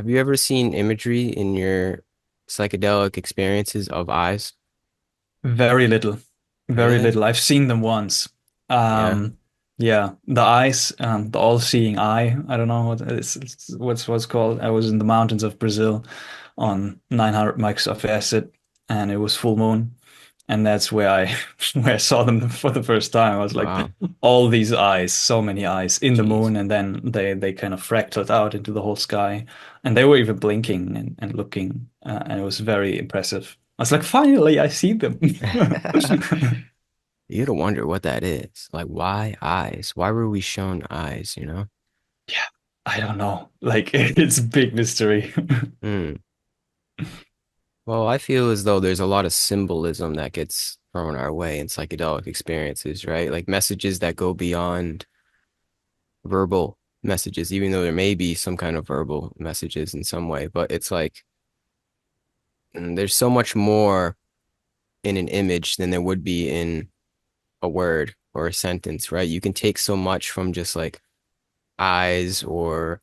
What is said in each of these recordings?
Have you ever seen imagery in your psychedelic experiences of eyes? Very little, very Really? little. I've seen them once. Yeah. Um, yeah, the eyes, the all-seeing eye. I don't know what's called. I was in the mountains of Brazil on 900 mics of acid, and it was full moon, and that's where I where I saw them for the first time. I was like, Wow. all these eyes, so many eyes in the Jeez. moon, and then they kind of fractaled out into the whole sky, and they were even blinking and looking, and it was very impressive. I was like, finally, I see them. You'd wonder what that is. Like, why eyes? Why were we shown eyes, you know? Yeah, I don't know. Like, it's a big mystery. Hmm. Well, I feel as though there's a lot of symbolism that gets thrown our way in psychedelic experiences, right? Like messages that go beyond verbal messages, even though there may be some kind of verbal messages in some way, but it's like there's so much more in an image than there would be in a word or a sentence, right? You can take so much from just like eyes or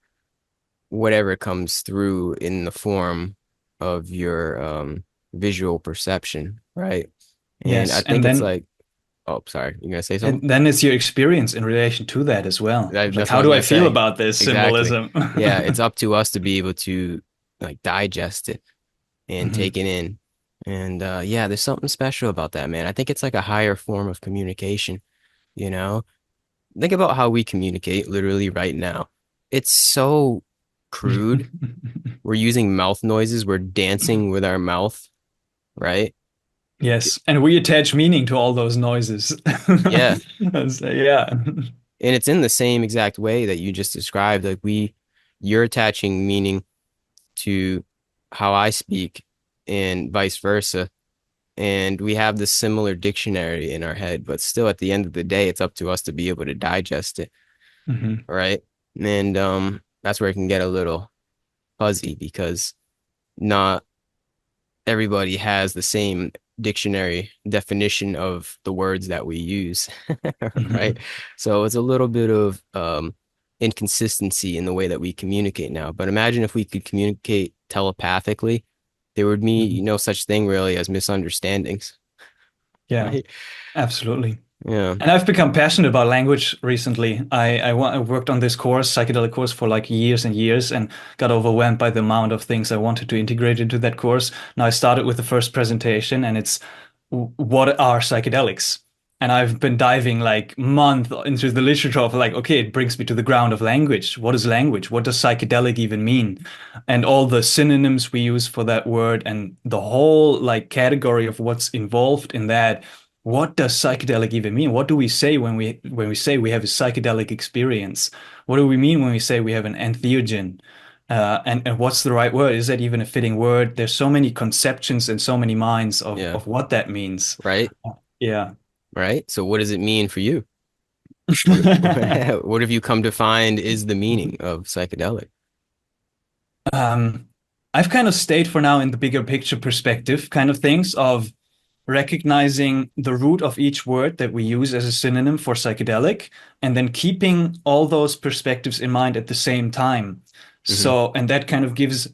whatever comes through in the form of your visual perception, right? And I Yes, think it's like, oh, sorry, you gonna say something? and then it's your experience in relation to that as well. Like, That's what I how was do I gonna feel say. about this Exactly. symbolism? Yeah, it's up to us to be able to like digest it and Mhm. take it in. And yeah, there's something special about that, man. I think it's like a higher form of communication, you know? Think about how we communicate literally right now. It's so crude. We're using mouth noises, we're dancing with our mouth, right? Yes, and we attach meaning to all those noises. Yeah. So, yeah. And it's in the same exact way that you just described. Like you're attaching meaning to how I speak and vice versa. And we have this similar dictionary in our head, but still at the end of the day, it's up to us to be able to digest it, Mhm. right? And that's where it can get a little fuzzy because not everybody has the same dictionary definition of the words that we use, right? Mhm. So it's a little bit of inconsistency in the way that we communicate now. But imagine if we could communicate telepathically, there would be Mhm. no such thing really as misunderstandings, Yeah, right? absolutely. Yeah. And I've become passionate about language recently. I worked on this course, psychedelic course, for like years and years, and got overwhelmed by the amount of things I wanted to integrate into that course. Now I started with the first presentation, and it's what are psychedelics? And I've been diving like month into the literature of like, okay, it brings me to the ground of language. What is language? What does psychedelic even mean? And all the synonyms we use for that word, and the whole like category of what's involved in that. What does psychedelic even mean? What do we say when we say we have a psychedelic experience? What do we mean when we say we have an entheogen? And what's the right word? Is that even a fitting word? There's so many conceptions and so many minds of Yeah. of what that means. Right. Yeah. Right. So what does it mean for you? What what have you come to find is the meaning of psychedelic? Um, I've kind of stayed for now in the bigger picture perspective kind of things of recognizing the root of each word that we use as a synonym for psychedelic, and then keeping all those perspectives in mind at the same time. Hmm. So, and that kind of gives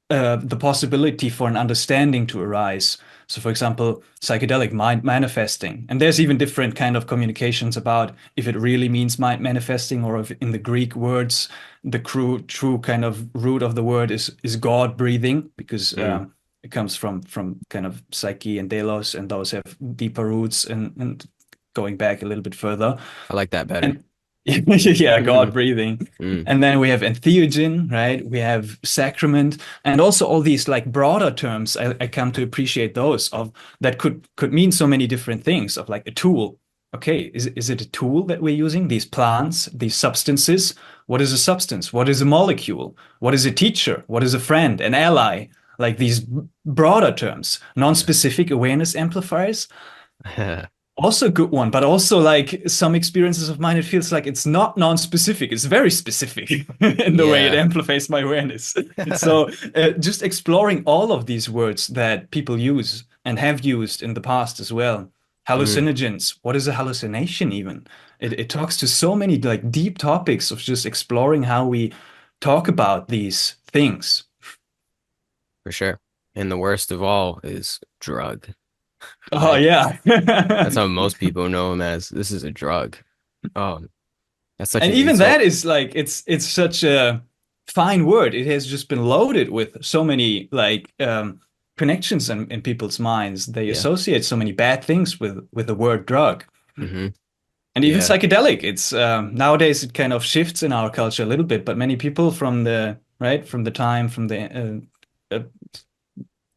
the possibility for an understanding to arise. So, for example, psychedelic mind manifesting, and there's even different kind of communications about if it really means mind manifesting, or if in the Greek words, the true kind of root of the word is God breathing, because Mm, it comes from kind of psyche and delos, and those have deeper roots and going back a little bit further. I like that better. And yeah, God breathing. Mm, And then we have entheogen, right? We have sacrament, and also all these like broader terms. I come to appreciate those of that could mean so many different things. Of like a tool. Okay, is it a tool that we're using? These plants, these substances. What is a substance? What is a molecule? What is a teacher? What is a friend? An ally? Like these broader terms, non-specific awareness amplifiers. yeah. Also a good one, but also like some experiences of mine, it feels like it's not non-specific. It's very specific in the way it Yeah. amplifies my awareness. So just exploring all of these words that people use and have used in the past as well. Mm, Hallucinogens. What is a hallucination even? It talks to so many like deep topics of just exploring how we talk about these things. for sure. And the worst of all is drug. Oh Like yeah. that's how most people know him as. This is a drug. Oh, that's such And an even insult. that is like it's such a fine word. It has just been loaded with so many like connections in people's minds. They Yeah. associate so many bad things with the word drug. Hmm. And even Yeah. psychedelic. It's nowadays it kind of shifts in our culture a little bit, but many people from the right from the time from the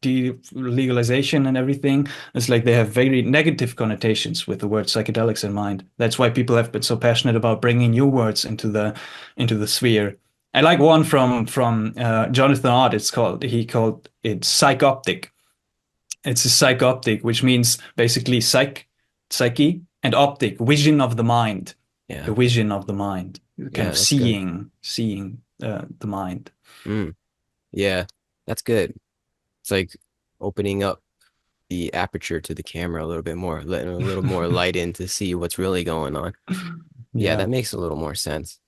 delegalization and everything, it's like they have very negative connotations with the word psychedelics in mind. That's why people have been so passionate about bringing new words into the sphere. I like one from Jonathan Ott. He called it psychoptic. It's a psychoptic, which means basically psyche, and optic, vision of the mind, Yeah. the vision of the mind, kind Yeah. of That's good. seeing the mind. Mm. Yeah. That's good. It's like opening up the aperture to the camera a little bit more, letting a little more light in to see what's really going on. Yeah, Yeah, that makes a little more sense.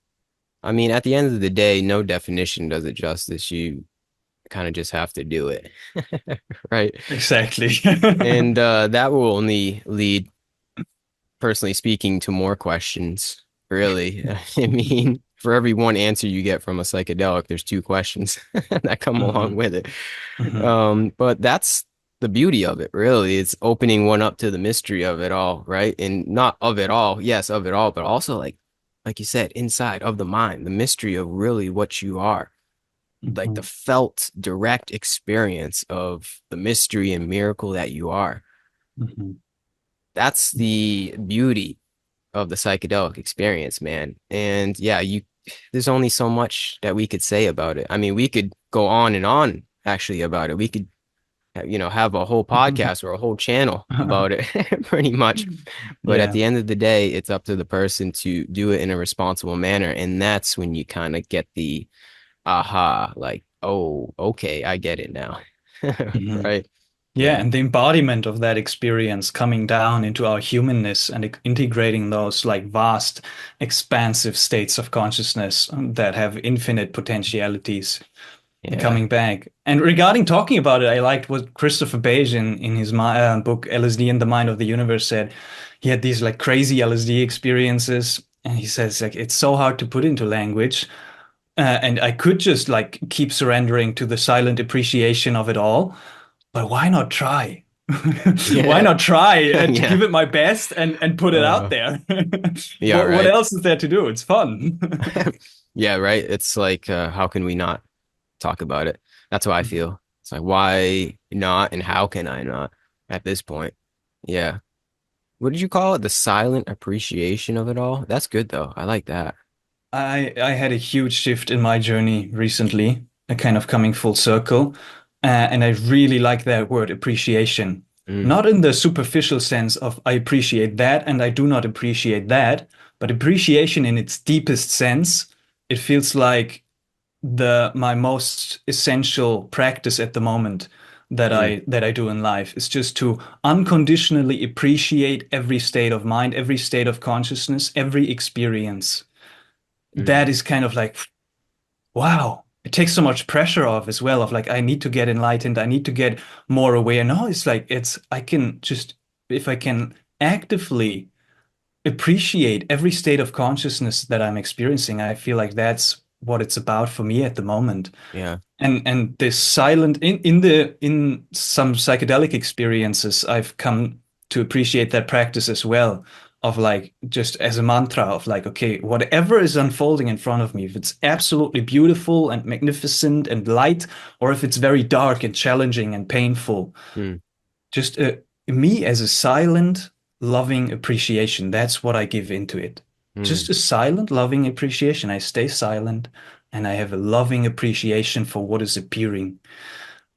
I mean, at the end of the day, no definition does it justice. You kind of just have to do it. Right? exactly. And that will only lead, personally speaking, to more questions, really. I mean, for every one answer you get from a psychedelic, there's two questions that come along Hmm. with it. Hmm. But that's the beauty of it, really. It's opening one up to the mystery of it all, right? And not of it all, yes, of it all, but also like you said, inside of the mind, the mystery of really what you are, like the Hmm. felt direct experience of the mystery and miracle that you are. Hmm. That's the beauty of the psychedelic experience, man. And yeah, there's only so much that we could say about it. I mean, we could go on and on actually about it. We could have a whole podcast or a whole channel about it pretty much. But at Yeah. the end of the day, it's up to the person to do it in a responsible manner. And that's when you kind of get the aha, like, oh, okay, I get it now. Hmm. Right? Yeah, Yeah. and the embodiment of that experience coming down into our humanness and integrating those like vast, expansive states of consciousness that have infinite potentialities and Yeah. coming back. And regarding talking about it, I liked what Christopher Beige in his book LSD and the Mind of the Universe said. He had these like crazy LSD experiences, and he says like it's so hard to put into language. And I could just like keep surrendering to the silent appreciation of it all, but why not try? Why Yeah. not try to Yeah. give it my best and put it out Uh, there? yeah, What right. else is there to do? It's fun. Yeah, right. It's like, how can we not talk about it? That's how I feel. It's like, why not and how can I not at this point? Yeah. What did you call it? The silent appreciation of it all? That's good though. I like that. I had a huge shift in my journey recently, a kind of coming full circle, and I really like that word appreciation. Mm, Not in the superficial sense of I appreciate that and I do not appreciate that, but appreciation in its deepest sense. It feels like the my most essential practice at the moment mm, that I do in life is just to unconditionally appreciate every state of mind, every state of consciousness, every experience. mm. That is kind of like, wow, it takes so much pressure off as well of like, I need to get enlightened, I need to get more aware. No, it's like, I can just, if I can actively appreciate every state of consciousness that I'm experiencing, I feel like that's what it's about for me at the moment. Yeah. And this silent in some psychedelic experiences, I've come to appreciate that practice as well, of like just as a mantra of like, okay, whatever is unfolding in front of me, if it's absolutely beautiful and magnificent and light, or if it's very dark and challenging and painful, Mm, just me as a silent, loving appreciation. That's what I give into it. mm. Just a silent, loving appreciation. I stay silent and I have a loving appreciation for what is appearing.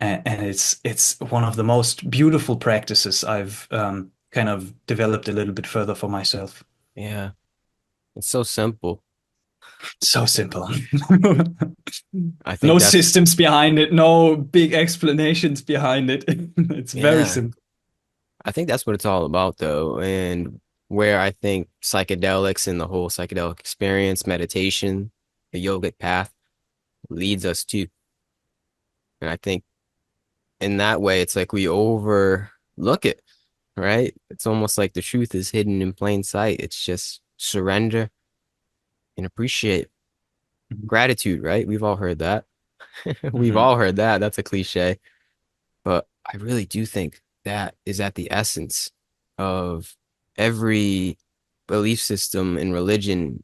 And it's one of the most beautiful practices I've kind of developed a little bit further for myself. Yeah. It's so simple. So simple. I think No that's, systems behind it, no big explanations behind it. It's very yeah. simple. I think that's what it's all about, though. And where I think psychedelics and the whole psychedelic experience, meditation, the yogic path leads us to. And I think in that way, it's like we overlook it, right? It's almost like the truth is hidden in plain sight. It's just surrender and appreciate gratitude, right? We've all heard that. We've Mhm. all heard that. That's a cliche. But I really do think that is at the essence of every belief system and religion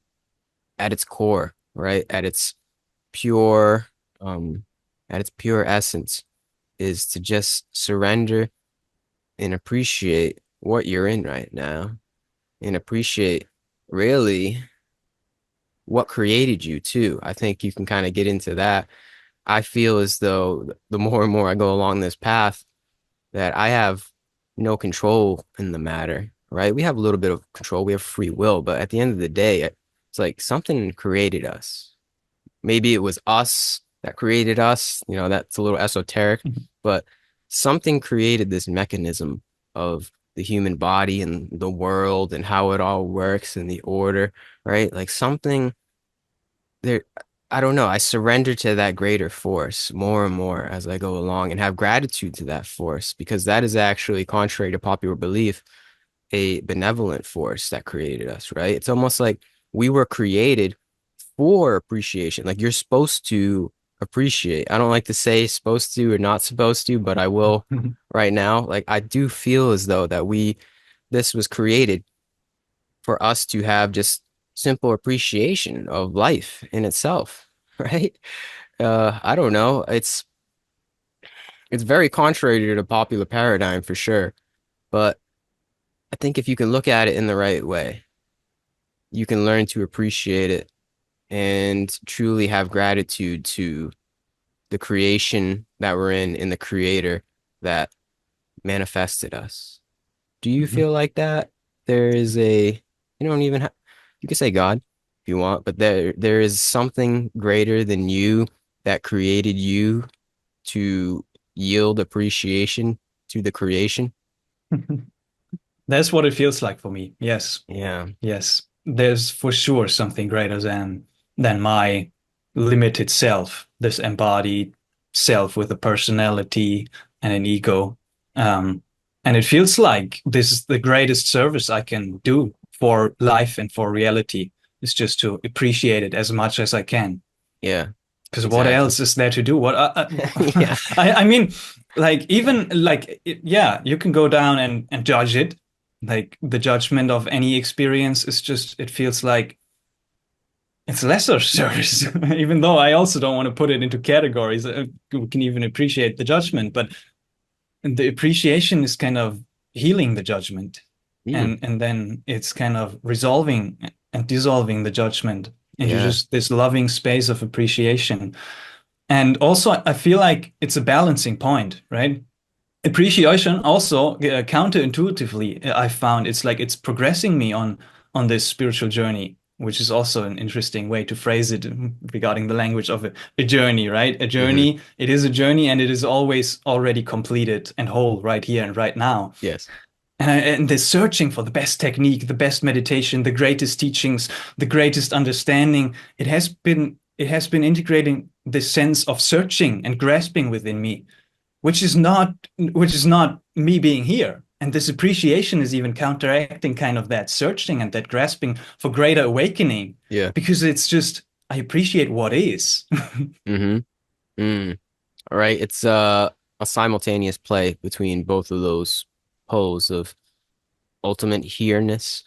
at its core, right? Pure, um, at its pure essence is to just surrender and appreciate what you're in right now and appreciate really what created you too. I think you can kind of get into that. I feel as though the more and more I go along this path, that I have no control in the matter, right? We have a little bit of control, we have free will, but at the end of the day, it's like something created us. Maybe it was us that created us, that's a little esoteric, but something created this mechanism of the human body and the world and how it all works and the order, right? Like something there, I don't know. I surrender to that greater force more and more as I go along and have gratitude to that force because that is actually, contrary to popular belief, a benevolent force that created us, right? It's almost like we were created for appreciation. Like you're supposed to appreciate. I don't like to say supposed to or not supposed to, but I will right now. Like I do feel as though that this was created for us to have just simple appreciation of life in itself, right? I don't know. It's very contrary to the popular paradigm for sure, but I think if you can look at it in the right way, you can learn to appreciate it and truly have gratitude to the creation that we're in the creator that manifested us. Do you Mhm. feel like that? There is a, you don't even have, you can say God if you want, but there is something greater than you that created you to yield appreciation to the creation. That's what it feels like for me. Yes. Yeah. Yes. There's for sure something greater than my limited self, this embodied self with a personality and an ego. Um, and it feels like this is the greatest service I can do for life and for reality is just to appreciate it as much as I can. Yeah. Because what Exactly. else is there to do? What Yeah. I mean, like even like yeah, you can go down and judge it. Like the judgment of any experience is just it feels like it's lesser service. Even though I also don't want to put it into categories. We can even appreciate the judgment, but the appreciation is kind of healing the judgment, Mm, and then it's kind of resolving and dissolving the judgment into yeah. just this loving space of appreciation. And also, I feel like it's a balancing point, right? Appreciation also counterintuitively, I found it's like it's progressing me on this spiritual journey, which is also an interesting way to phrase it regarding the language of a journey, right? A Hmm. journey, it is a journey and it is always already completed and whole right here and right now. Yes. And the searching for the best technique, the best meditation, the greatest teachings, the greatest understanding, it has been integrating this sense of searching and grasping within me, which is not me being here. And this appreciation is even counteracting kind of that searching and that grasping for greater awakening, Yeah. because it's just I appreciate what is. Hmm. Mm. All right. It's a simultaneous play between both of those poles of ultimate here-ness,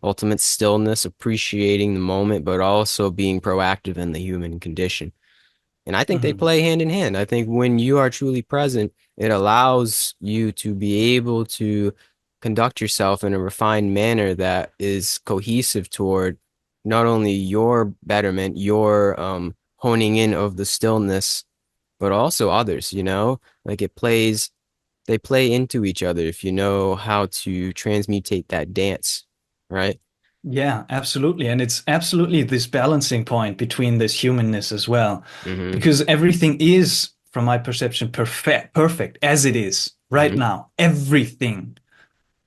ultimate stillness, appreciating the moment, but also being proactive in the human condition. And I think they Mhm. play hand in hand. I think when you are truly present, it allows you to be able to conduct yourself in a refined manner that is cohesive toward not only your betterment, your honing in of the stillness, but also others, Like they play into each other if you know how to transmutate that dance, right? Yeah, absolutely. And it's absolutely this balancing point between this humanness as well, Hmm. because everything is, from my perception, perfect as it is right Hmm. now. Everything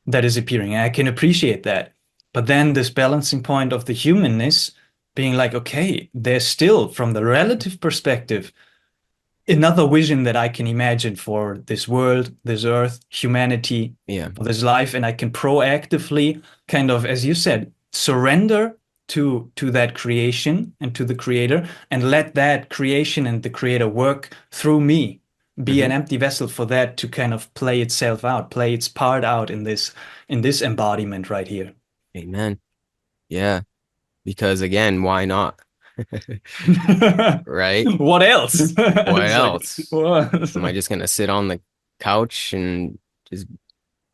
that is appearing. And I can appreciate that. But then this balancing point of the humanness being like, okay, there's still, from the relative perspective, another vision that I can imagine for this world, this earth, humanity, Yeah. for this life, and I can proactively kind of, as you said, surrender to that creation and to the creator, and let that creation and the creator work through me, be an Hmm. empty vessel for that to kind of play itself out, play its part out in this embodiment right here. Amen. Yeah. Because again, why not? Right? What else? What It's like, else? what? Am I just gonna sit on the couch and just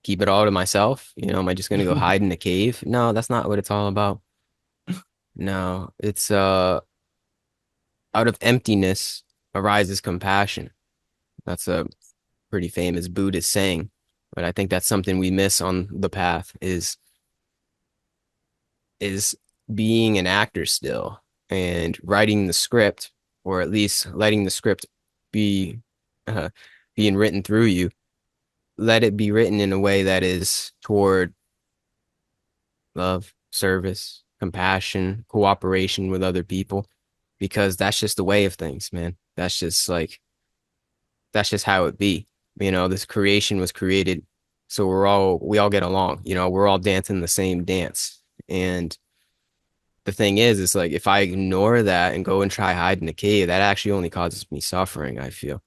keep it all to myself? Am I just gonna go hide in a cave? No, that's not what it's all about. No, it's out of emptiness arises compassion. That's a pretty famous Buddhist saying, but I think that's something we miss on the path is being an actor still and writing the script, or at least letting the script be uh, being written through you. Let it be written in a way that is toward love, service, compassion, cooperation with other people, because that's just the way of things, man. That's just how it be. This creation was created so we all get along. We're all dancing the same dance. And the thing is like if I ignore that and go and try hide in a cave, that actually only causes me suffering, I feel.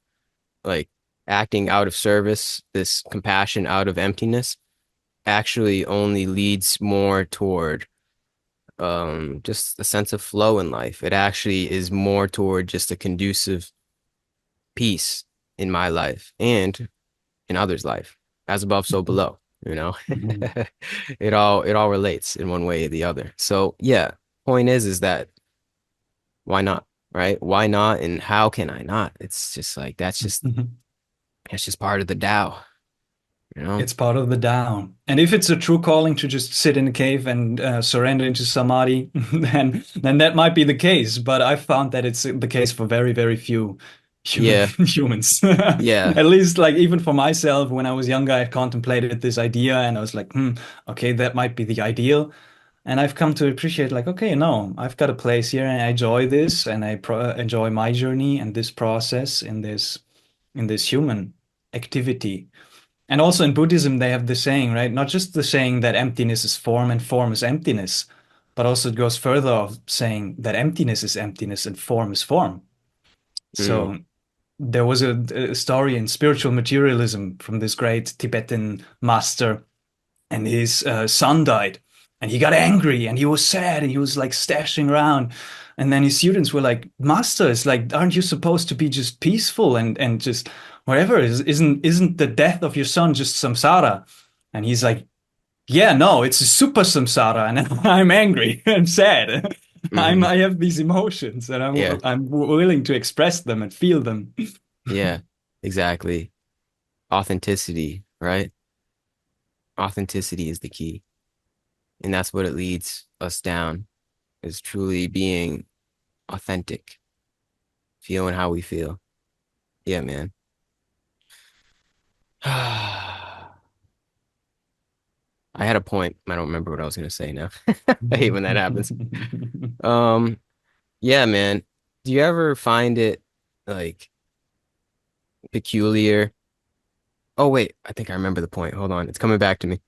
Like acting out of service, this compassion out of emptiness actually only leads more toward just a sense of flow in life. It actually is more toward just a conducive peace in my life and in others' life. As above, so below, you know. It all relates in one way or the other. So yeah, point is that why not? Right? Why not? And how can I not? It's just like that's just part of the Tao, you know? It's part of the down. And if it's a true calling to just sit in a cave and surrender into samadhi, then that might be the case. But I've found that it's the case for very, very few Yeah, humans. yeah. At least, like even for myself, when I was younger, I contemplated this idea, and I was like, okay, that might be the ideal. And I've come to appreciate, like, okay, no, I've got a place here, and I enjoy this, and I enjoy my journey and this process in this human activity. And also in Buddhism, they have the saying, right? Not just the saying that emptiness is form and form is emptiness, but also it goes further of saying that emptiness is emptiness and form is form. Mm, So there was a story in spiritual materialism from this great Tibetan master, and his son died, and he got angry and he was sad and he was like stashing around. And then his students were like, Master, it's like, aren't you supposed to be just peaceful and just whatever? Isn't the death of your son just samsara? And he's like, yeah, no, it's a super samsara, and I'm angry, I'm sad. hmm. I have these emotions, and Yeah, I'm willing to express them and feel them. yeah, exactly. Authenticity, right? Authenticity is the key. And that's what it leads us down, is truly being authentic, feeling how we feel. Yeah, man. I had a point. I don't remember what I was gonna say now. I hate when that happens. Um, yeah, man. Do you ever find it like peculiar? Oh, wait, I think I remember the point. Hold on, it's coming back to me.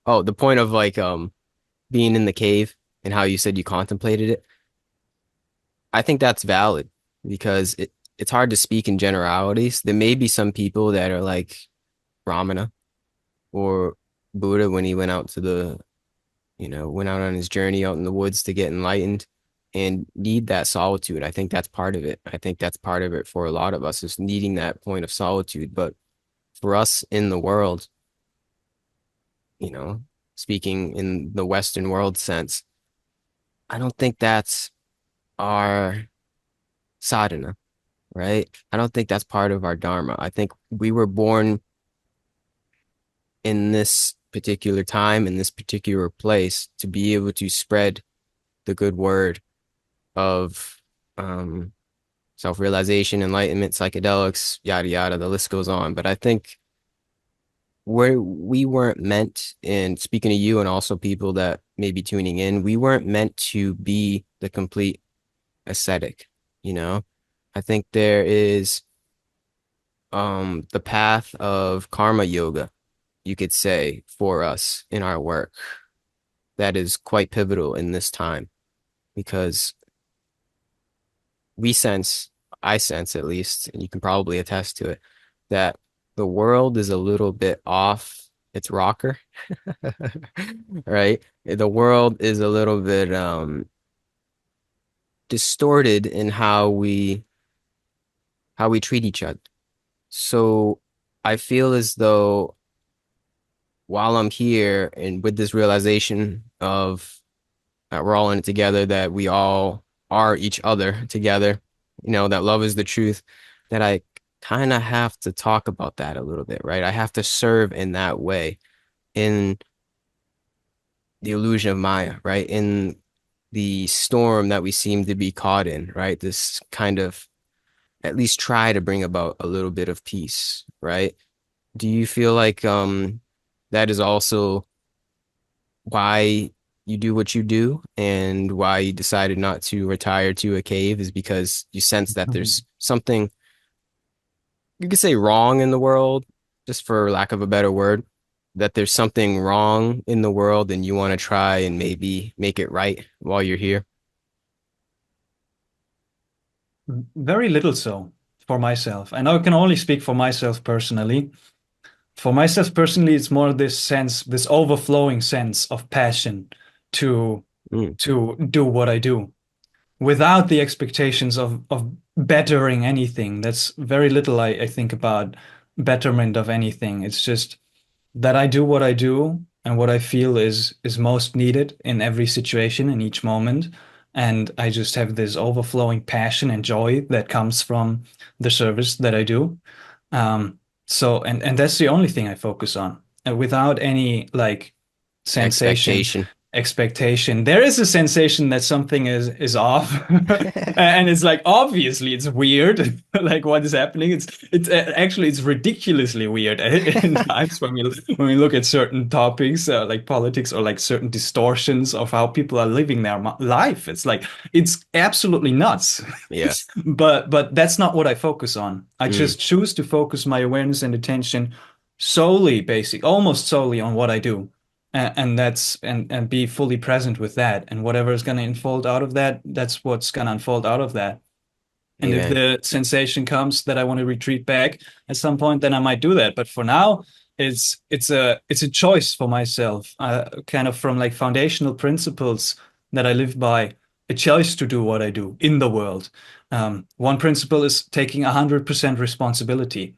Oh, the point of like being in the cave and how you said you contemplated it. I think that's valid because it's hard to speak in generalities. There may be some people that are like Ramana or Buddha when he went out to went out on his journey out in the woods to get enlightened and need that solitude. I think that's part of it. I think that's part of it for a lot of us is needing that point of solitude. But for us in the world, you know, speaking in the Western world sense, I don't think that's our sadhana, right? I don't think that's part of our dharma. I think we were born in this particular time, in this particular place, to be able to spread the good word of um, self-realization, enlightenment, psychedelics, yada yada. The list goes on. But I think where we weren't meant, and speaking to you and also people that may be tuning in, we weren't meant to be the complete ascetic, you know? I think there is. the path of karma yoga, you could say, for us in our work. That is quite pivotal in this time because we sense, I sense at least, and you can probably attest to it, that the world is a little bit off its rocker, right? The world is a little bit distorted in how we treat each other. So I feel as though while I'm here and with this realization of that we're all in it together, that we all are each other together, that love is the truth, that I kind of have to talk about that a little bit, right? I have to serve in that way, in the illusion of Maya, right? In the storm that we seem to be caught in, right? This kind of at least try to bring about a little bit of peace, right? Do you feel like that is also why you do what you do and why you decided not to retire to a cave is because you sense that there's something you could say wrong in the world, just for lack of a better word, that there's something wrong in the world and you want to try and maybe make it right while you're here? Very little so for myself. I know I can only speak for myself personally. For myself personally, it's more this sense, this overflowing sense of passion to Mm, to do what I do without the expectations of bettering anything. That's very little I think about betterment of anything. It's just that I do what I do and what I feel is most needed in every situation in each moment. And I just have this overflowing passion and joy that comes from the service that I do. So that's the only thing I focus on, without any like sensation, expectation. expectation. There is a sensation that something is off, and it's like obviously it's weird, like what is happening. It's actually it's ridiculously weird in times when we look at certain topics, like politics or like certain distortions of how people are living their life. It's like it's absolutely nuts. Yeah. But that's not what I focus on. I Mm, just choose to focus my awareness and attention solely, almost solely on what I do. And be fully present with that. And whatever is going to unfold out of that, that's what's going to unfold out of that. And if amen. the sensation comes that I want to retreat back at some point, then I might do that. But for now, it's a choice for myself, kind of from like foundational principles that I live by, a choice to do what I do in the world. One principle is taking 100% responsibility.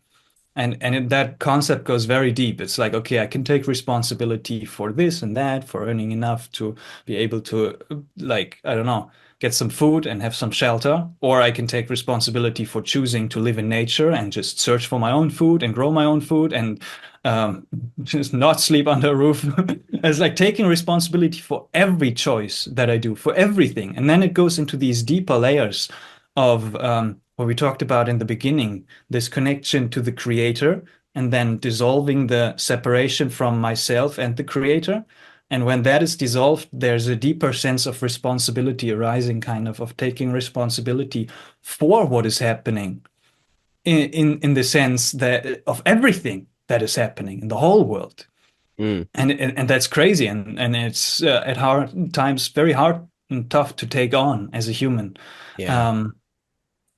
That concept goes very deep. It's like, okay, I can take responsibility for this and that, for earning enough to be able to, like, I don't know, get some food and have some shelter. Or I can take responsibility for choosing to live in nature and just search for my own food and grow my own food and um, just not sleep under a roof. It's like taking responsibility for every choice that I do, for everything. And then it goes into these deeper layers of what we talked about in the beginning, this connection to the creator, and then dissolving the separation from myself and the creator. And when that is dissolved, there's a deeper sense of responsibility arising, kind of taking responsibility for what is happening in the sense that of everything that is happening in the whole world. Mm, And that's crazy. And it's at hard times very hard and tough to take on as a human. yeah. Um,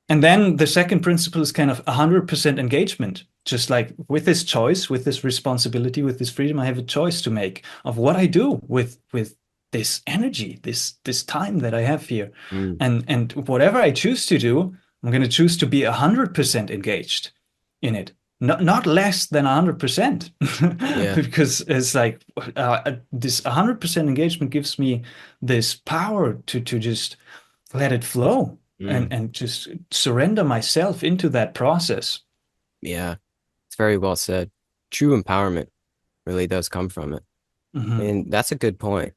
and then the second principle is kind of 100% engagement. Just like with this choice, with this responsibility, with this freedom, I have a choice to make of what I do with this energy, this time that I have here. Mm, And whatever I choose to do, I'm going to choose to be 100% engaged in it. Not less than 100%, yeah. because it's like this 100% engagement gives me this power to just let it flow Mm, and just surrender myself into that process. yeah. It's very well said. True empowerment really does come from it. Mhm. And that's a good point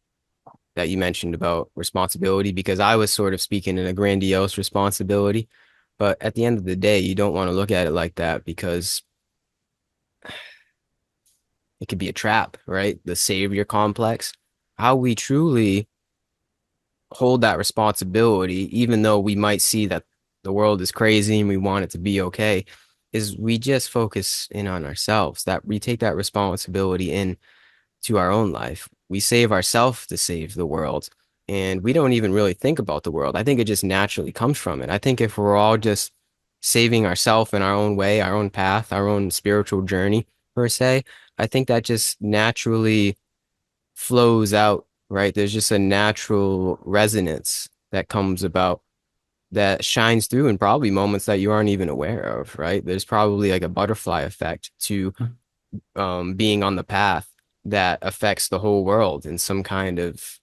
that you mentioned about responsibility because I was sort of speaking in a grandiose responsibility. But at the end of the day, you don't want to look at it like that because it could be a trap, right? The savior complex. How we truly hold that responsibility, even though we might see that the world is crazy and we want it to be okay, is we just focus in on ourselves, that we take that responsibility in to our own life. We save ourselves to save the world. And we don't even really think about the world. I think it just naturally comes from it. I think if we're all just saving ourselves in our own way, our own path, our own spiritual journey, per se, I think that just naturally flows out, right? There's just a natural resonance that comes about that shines through in probably moments that you aren't even aware of, right? There's probably like a butterfly effect to being on the path that affects the whole world in some kind of,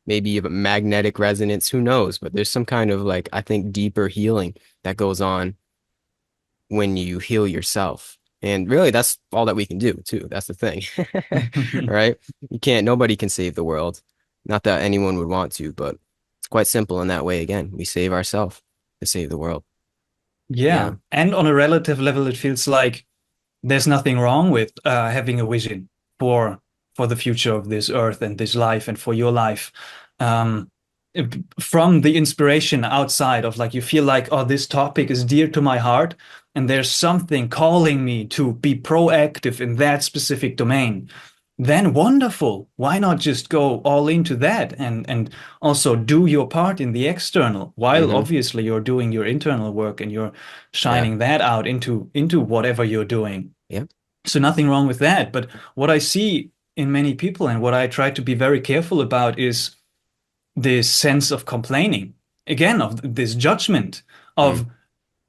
maybe a magnetic resonance, who knows? But there's some kind of like, I think, deeper healing that goes on when you heal yourself. And really, that's all that we can do, too. That's the thing, right? Nobody can save the world. Not that anyone would want to, but it's quite simple in that way. Again, we save ourselves to save the world. Yeah. Yeah. And on a relative level, it feels like there's nothing wrong with having a vision for for the future of this earth and this life and for your life. Um, from the inspiration outside of like you feel like, oh, this topic is dear to my heart, and there's something calling me to be proactive in that specific domain. Then wonderful. Why not just go all into that and also do your part in the external while Hmm. obviously you're doing your internal work and you're Yeah. shining that out into whatever you're doing. Yeah. So nothing wrong with that. But what I see in many people and what I try to be very careful about is this sense of complaining, again, of this judgment, Mm. of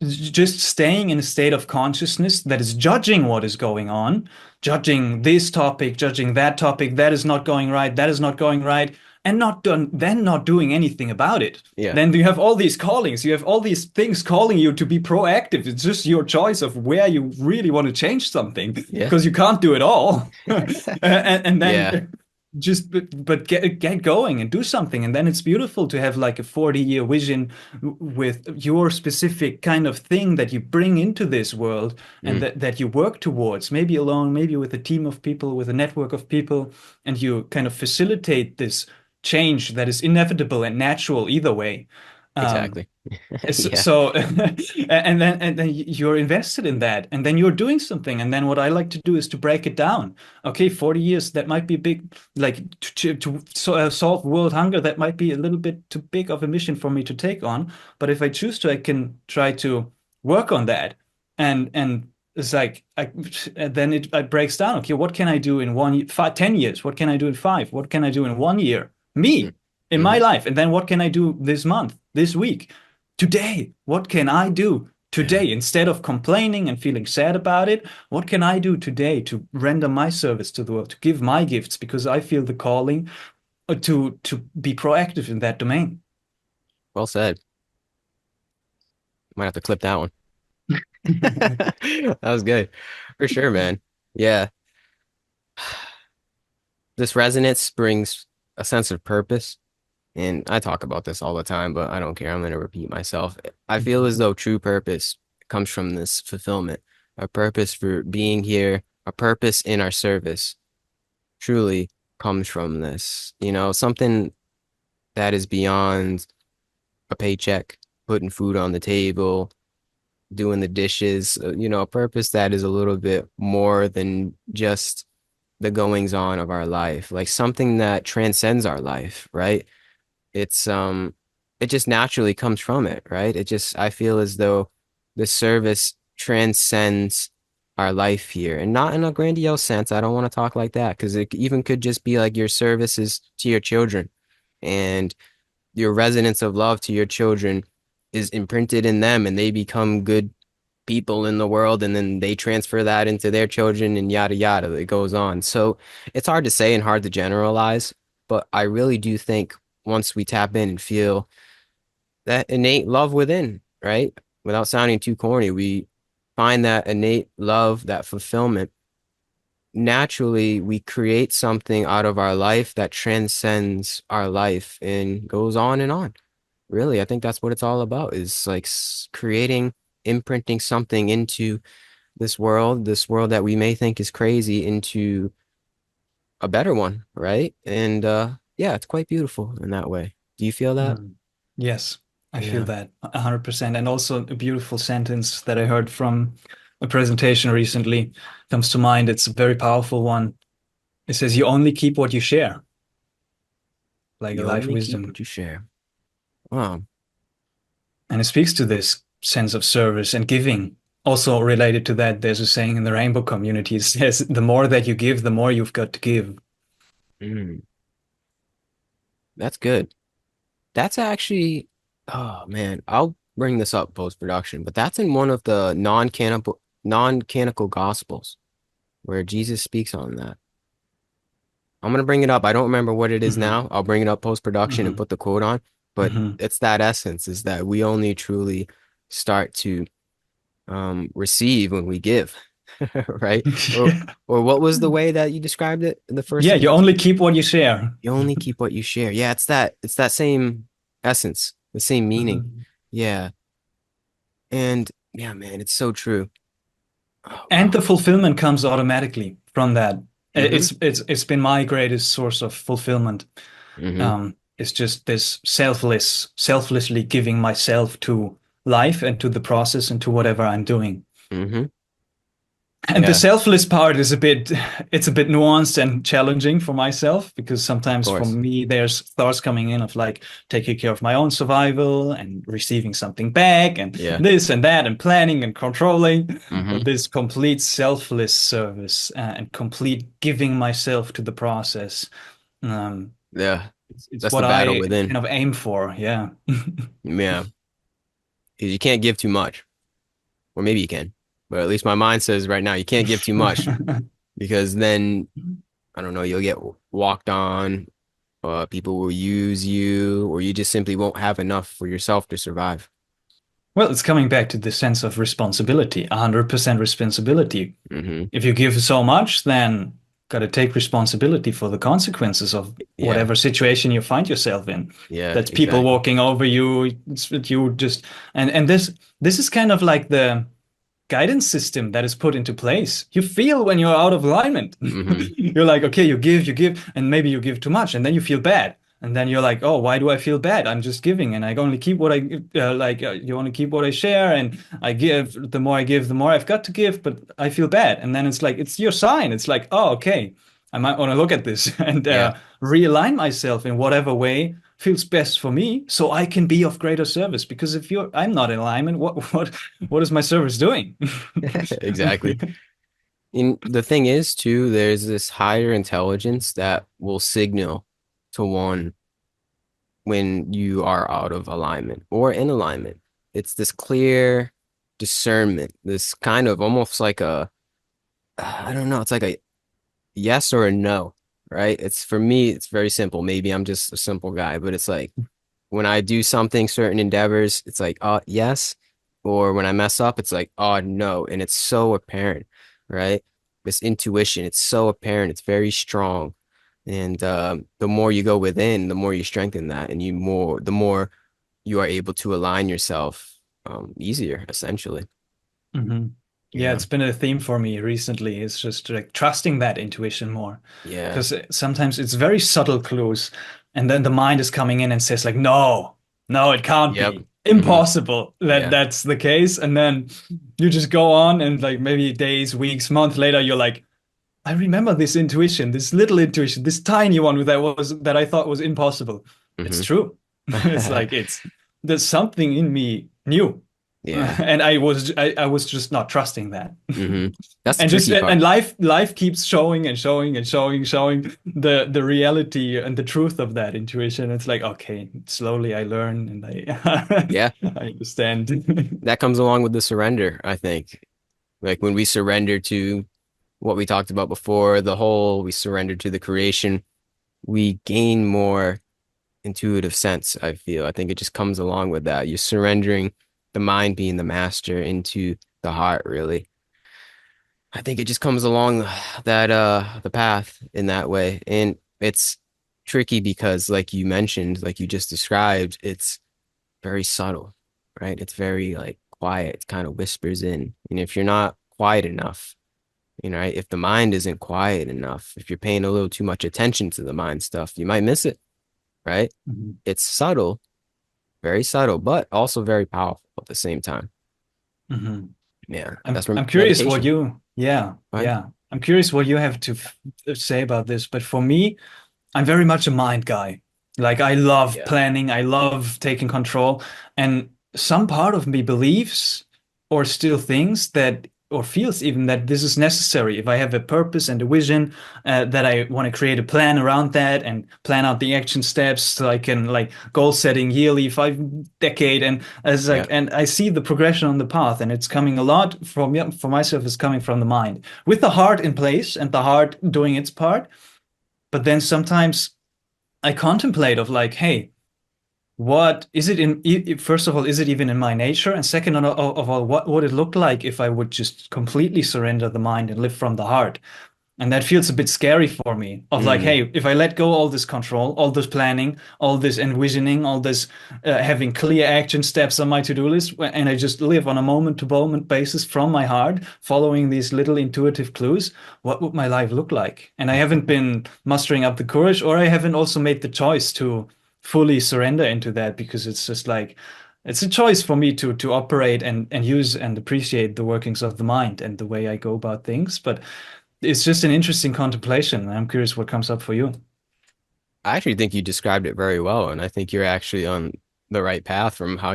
just staying in a state of consciousness that is judging what is going on, judging this topic, judging that topic, that is not going right, that is not going right, and then not doing anything about it. Yeah. Then you have all these callings, you have all these things calling you to be proactive. It's just your choice of where you really want to change something Yeah. because you can't do it all. And Yeah. then just but get going and do something, and then it's beautiful to have like a 40-year vision with your specific kind of thing that you bring into this world and Mm. that you work towards, maybe alone, maybe with a team of people, with a network of people, and you kind of facilitate this change that is inevitable and natural either way. Um, Exactly. so, Yeah. so and then you're invested in that, and then you're doing something. And then what I like to do is to break it down. Okay, 40 years, that might be big, like solve world hunger, that might be a little bit too big of a mission for me to take on. But if I choose to, I can try to work on that. And it's like then it breaks down. Okay, what can I do in 10 years? What can I do in five? What can I do in 1 year? Mm. Me in my Hmm. life. And then what can I do this month, this week, today? What can I do Yeah. today? Instead of complaining and feeling sad about it, what can I do today to render my service to the world, to give my gifts? Because I feel the calling to be proactive in that domain. Well said. Might have to clip that one. That was good. For sure, man. Yeah. This resonance brings a sense of purpose. And I talk about this all the time, but I don't care. I'm going to repeat myself. I feel as though true purpose comes from this fulfillment, a purpose for being here, a purpose in our service truly comes from this, something that is beyond a paycheck, putting food on the table, doing the dishes, a purpose that is a little bit more than just the goings on of our life, like something that transcends our life, right? It's it just naturally comes from it, right? I feel as though the service transcends our life here, and not in a grandiose sense. I don't want to talk like that because it even could just be like your services to your children and your resonance of love to your children is imprinted in them and they become good people in the world and then they transfer that into their children and yada yada. It goes on. So it's hard to say and hard to generalize, but I really do think once we tap in and feel that innate love within, right? Without sounding too corny, we find that innate love, that fulfillment. Naturally, we create something out of our life that transcends our life and goes on and on. Really, I think that's what it's all about is like creating, imprinting something into this world that we may think is crazy into a better one, right? And yeah, it's quite beautiful in that way. Do you feel that? Mm. Yes, I feel Yeah. that 100%. And also a beautiful sentence that I heard from a presentation recently comes to mind. It's a very powerful one. It says, "You only keep what you share," like a You life only keep wisdom. what you share. Wow. And it speaks to this sense of service and giving. Also related to that, there's a saying in the rainbow community. It says, the more that you give, the more you've got to give. Mm, that's good. That's actually, oh man, I'll bring this up post-production, but that's in one of the non-canonical gospels where Jesus speaks on that. I'm gonna bring it up. I don't remember what it is Hmm. now. I'll bring it up post-production and Hmm. put the quote on, but Hmm. it's that essence is that we only truly start to receive when we give, right? Yeah. Or what was the way that you described it in the first Yeah, you sentence? only keep what you share. You only keep what you share. Yeah, it's that same essence, the same meaning. Mhm. Yeah. And yeah, man, it's so true. Oh And wow. the fulfillment comes automatically from that. Mm-hmm. It's been my greatest source of fulfillment. Mm-hmm. It's just this selflessly giving myself to life and to the process and to whatever I'm doing. Mm-hmm. And the Yeah, selfless part is it's a bit nuanced and challenging for myself because of sometimes for course. me, there's thoughts coming in of like taking care of my own survival and receiving something back and Yeah. this and that and planning and controlling. Mm-hmm. But this complete selfless service and complete giving myself to the process. Um, Yeah. it's That's the what battle I within. kind of aim for. Yeah. Yeah. 'Cause you can't give too much. Or maybe you can. But at least my mind says right now you can't give too much because then I don't know, you'll get walked on, people will use you, or you just simply won't have enough for yourself to survive. Well, it's coming back to the sense of responsibility, 100% responsibility. Mm-hmm. If you give so much, then got to take responsibility for the consequences of Yeah. whatever situation you find yourself in. Yeah, That's people exactly. walking over you. It's that you just and this is kind of like the guidance system that is put into place. You feel when you're out of alignment. Mm-hmm. You're like, okay, you give, and maybe you give too much, and then you feel bad. And then you're like, oh, why do I feel bad? I'm just giving, and I only keep what I you only keep what I share, and I give. The more I give, the more I've got to give, but I feel bad. And then it's like, it's your sign. It's like, oh, okay, I might want to look at this and Yeah. realign myself in whatever way feels best for me, so I can be of greater service. Because if I'm not in alignment, what is my service doing? Exactly. And the thing is, too, there's this higher intelligence that will signal to one when you are out of alignment or in alignment. It's this clear discernment, this kind of almost like a, I don't know, it's like a yes or a no, right? It's for me, it's very simple. Maybe I'm just a simple guy, but it's like when I do something, certain endeavors, it's like, yes. Or when I mess up, it's like, no. And it's so apparent, right? This intuition, it's so apparent. It's very strong. And the more you go within, the more you strengthen that, and the more you are able to align yourself easier, essentially. Hmm. Yeah, Yeah. it's been a theme for me recently. It's just like trusting that intuition more. Yeah. Because sometimes it's very subtle clues. And then the mind is coming in and says, like, no, no, it can't Yep. be. Hmm. Impossible that Yeah. that's the case. And then you just go on and like maybe days, weeks, month later, you're like, I remember this intuition, this little intuition, this tiny one that I thought was impossible. It's Hmm. true. It's like there's something in me new. Yeah. And I was just not trusting that. Hmm. That's the And just tricky part. and life keeps showing and showing and showing the reality and the truth of that intuition. It's like, okay, slowly I learn and I Yeah. I understand. That comes along with the surrender, I think. Like when we surrender to what we talked about before, the whole, we surrender to the creation, we gain more intuitive sense, I feel. I think it just comes along with that. You're surrendering the mind being the master into the heart, really. I think it just comes along that the path in that way. And it's tricky because like you mentioned, like you just described, it's very subtle, right? It's very like quiet. It kind of whispers in. And if you're not quiet enough, right? If the mind isn't quiet enough, if you're paying a little too much attention to the mind stuff, you might miss it, right? Mhm. It's subtle, very subtle, but also very powerful at the same time. Hmm. Yeah, I'm that's where I'm curious what meditation. you, yeah, Right? yeah. I'm curious what you have to say about this. But for me, I'm very much a mind guy. Like I love Yeah. planning, I love taking control, and some part of me believes or still thinks that or feels even that this is necessary. If I have a purpose and a vision, that I want to create a plan around that and plan out the action steps so I can like goal setting yearly, 5 decade, and as Yeah. like and I see the progression on the path, and it's coming a lot from, yeah, for myself, it's coming from the mind with the heart in place and the heart doing its part. But then sometimes I contemplate of like, hey, what is it in, first of all, is it even in my nature? And second of all, what would it look like if I would just completely surrender the mind and live from the heart? And that feels a bit scary for me of like, Mm. hey, if I let go all this control, all this planning, all this envisioning, all this having clear action steps on my to-do list, and I just live on a moment-to-moment basis from my heart, following these little intuitive clues, what would my life look like? And I haven't been mustering up the courage, or I haven't also made the choice to fully surrender into that, because it's just like, it's a choice for me to operate and use and appreciate the workings of the mind and the way I go about things. But it's just an interesting contemplation. I'm curious what comes up for you. I actually think you described it very well, and I think you're actually on the right path from um how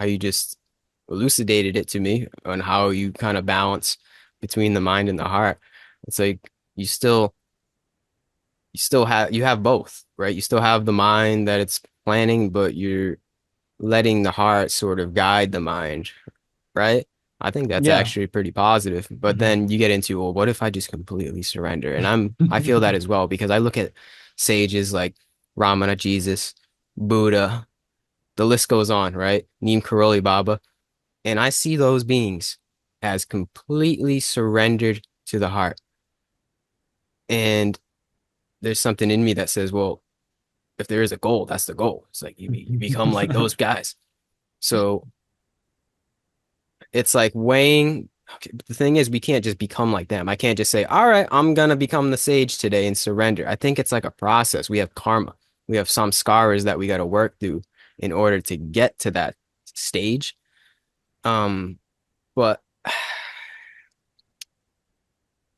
you just elucidated it to me on how you kind of balance between the mind and the heart. It's like you still you have both, right? You still have the mind that it's planning, but you're letting the heart sort of guide the mind, right? I think that's Yeah. actually pretty positive. But Mhm. then you get into, well, what if I just completely surrender? And I feel that as well because I look at sages like Ramana Jesus, Buddha, the list goes on, right? Neem Karoli Baba, and I see those beings as completely surrendered to the heart. And there's something in me that says, well, if there is a goal, that's the goal. It's like you become like those guys. So it's like weighing. Okay, but the thing is, we can't just become like them. I can't just say, all right, I'm gonna become the sage today and surrender. I think it's like a process. We have karma. We have some scars that we got to work through in order to get to that stage. Um, but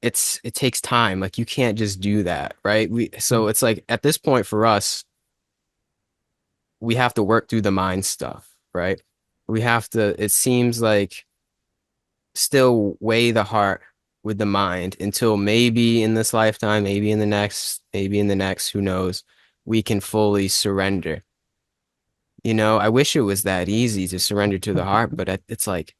it takes time. Like you can't just do that, right? So it's like at this point for us, we have to work through the mind stuff, right? We have to, it seems like still weigh the heart with the mind until maybe in this lifetime, maybe in the next, who knows, we can fully surrender. You know, I wish it was that easy to surrender to the heart, but it's like,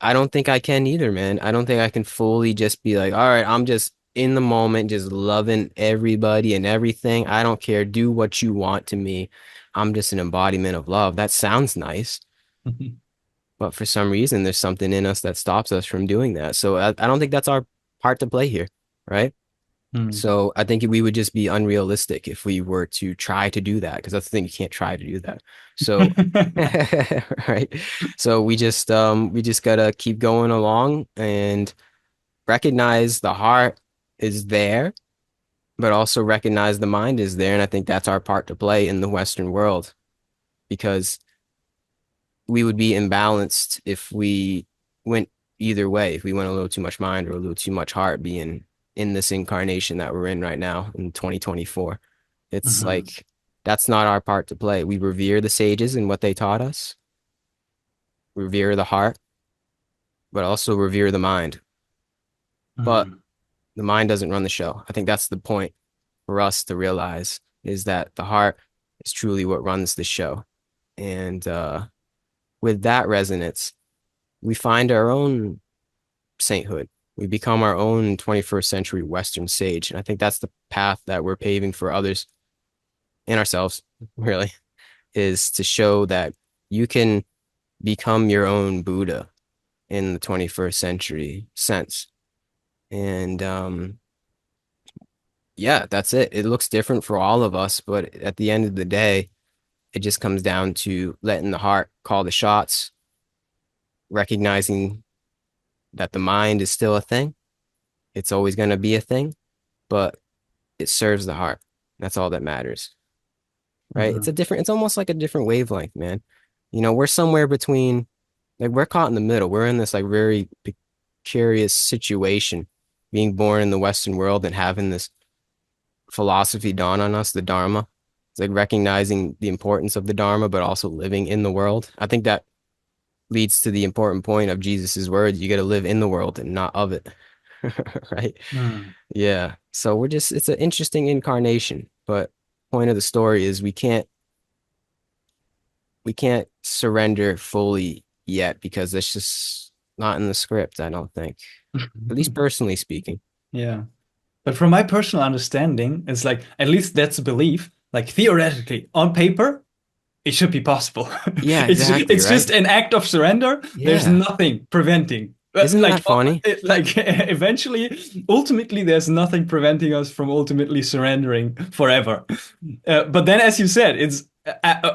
I don't think I can either, man. I don't think I can fully just be like, all right, I'm just in the moment, just loving everybody and everything. I don't care. Do what you want to me. I'm just an embodiment of love. That sounds nice. But for some reason, there's something in us that stops us from doing that. So I don't think that's our part to play here, right? Hmm. So I think we would just be unrealistic if we were to try to do that, because that's the thing, you can't try to do that. So right. So we just gotta keep going along and recognize the heart is there, but also recognize the mind is there. And I think that's our part to play in the Western world because we would be imbalanced if we went either way, if we went a little too much mind or a little too much heart being in this incarnation that we're in right now in 2024. It's Mhm. like that's not our part to play. We revere the sages and what they taught us, revere the heart, but also revere the mind. But Mhm. the mind doesn't run the show. I think that's the point for us to realize is that the heart is truly what runs the show. And with that resonance, we find our own sainthood. We become our own 21st century Western sage. And I think that's the path that we're paving for others and ourselves, really, is to show that you can become your own Buddha in the 21st century sense. And yeah, that's it. It looks different for all of us, but at the end of the day, it just comes down to letting the heart call the shots, recognizing that the mind is still a thing. It's always going to be a thing, but it serves the heart. That's all that matters. right? Mhm. It's almost like a different wavelength, man. We're somewhere between, like, we're caught in the middle. We're in this like very precarious situation, being born in the Western world and having this philosophy dawn on us, the Dharma. It's like recognizing the importance of the Dharma, but also living in the world. I think that leads to the important point of Jesus's words. You got to live in the world and not of it. Right? Mm. Yeah. So it's an interesting incarnation, but point of the story is we can't surrender fully yet because it's just not in the script, I don't think. At least personally speaking. Yeah. But from my personal understanding, it's like at least that's a belief. Like theoretically, on paper, it should be possible. Yeah, It's exactly, it's right? just an act of surrender. There's Yeah. nothing preventing. Isn't that funny? Eventually, ultimately, there's nothing preventing us from ultimately surrendering forever. But then, as you said, it's